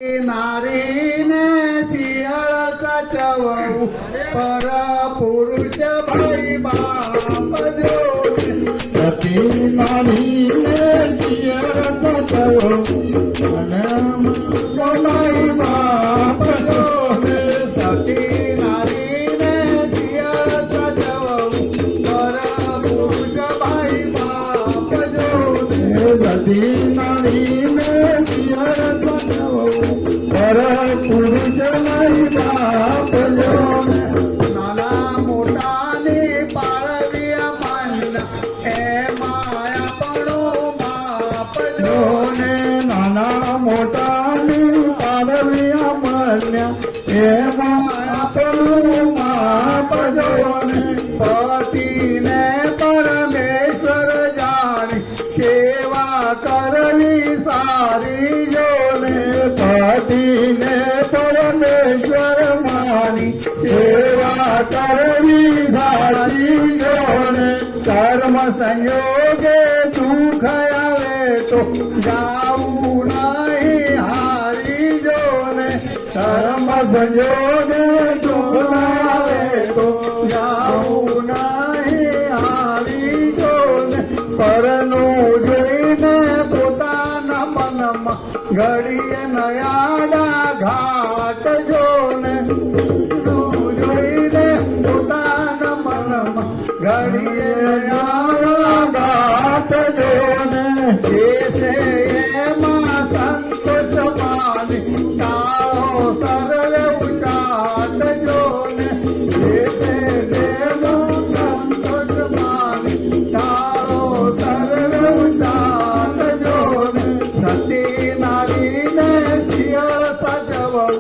नारीने सिंहळ साचवू पर पुरुष बाई बाप जोडी सती नारीने सिंहळ साचवू बाई बाप जोडी सती नारीने सिंहळ साचवू पर पुरुष बाई बाप जोडी सती नारीने सिंहळ साचवू पर पुरुष बाई बाप जोडी नाना मोठाने पाळवी मान हे माया पडो बाप जोने नाना मोठाने पाडवी अमल्या हे मापलू माप जोने पतीने परमेश्वर जाणे सेवा करवी सारी जोने पतीने परमेश्वर मानी सेवा करवी सारी जोने कर्म संयोगे दुःख आवे तो जाऊ नाही हारी जोने कर्म संयोगे आवे तो जाऊ नाही हारी जोने परनो જોઈને પોતાના મનમાં ઘડીએ નયાડા ઘાટ જોને જોઈને પોતાના મનમાં ઘડીએ નયાડા ઘાટ જોને જે એમાં સંતોષ માની તાઓ સરળ ઉચાટ જોને જે એમાં સંતોષ માની તાઓ સરળ ઉચાટ જોને સતી નારીને સિંહળ સાચવવું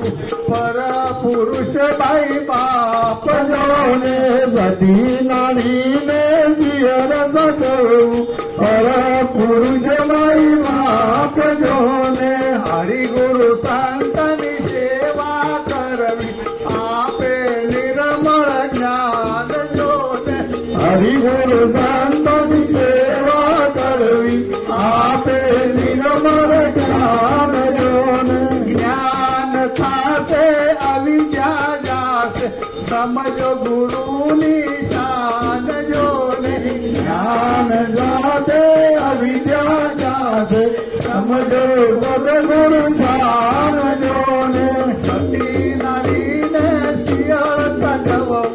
પર પુરુષ બાઈ બાપ જોને સતી નારીને સિંહળ સાચવવું પર પુરુષ બાઈ બાપ જોને હરિગુરુ સંતની સેવા કરવી આપે નિર્મળ જ્ઞાન જોને હરિગુરુ સંતની સેવા કરવી આપે નિર્મળ જ્ઞાન જોને જ્ઞાન સાથે અવિદ્યા જાશે સમજો ગુરુની શાન જોને જ્ઞાન જાતે અવિદ્યા જાતે સમજો સદગુરુ શાન જોને સતી નારીને સિંહળ સાચવવું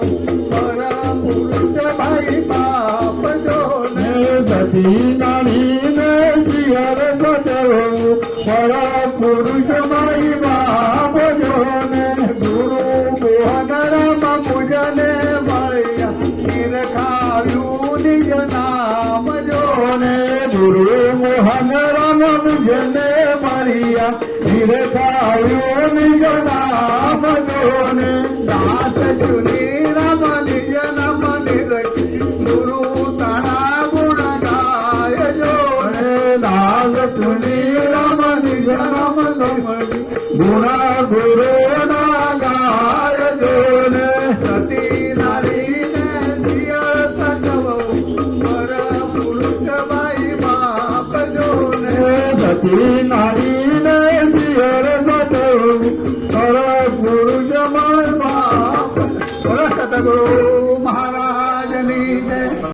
પર પુરુષ ભાઈ બાપ જોને સતી નારીને સિંહળ સાચવવું પર પુરુષ બાઈ બાપ જોને ગુરુ મોહન રામ પૂજને મળ્યા ખીર ખાવ્યું નિજ નામ જોને ગુરુ મોહન રામ વિજને મરિયા ધીરે ખાયું નિજ નામ જોને દાસ ચુની રામ નિજ નામ નિરખી ગુરુ તાણા ગુણ ગાય જોને નાગ તુની રામ નિજ નામ ગમડી ગુણા ગુરુ ના ગાય જોને સતી નારીને સિંહળ સાચવવું પર પુરુષ બાઈ બાપ જોને સતી નારી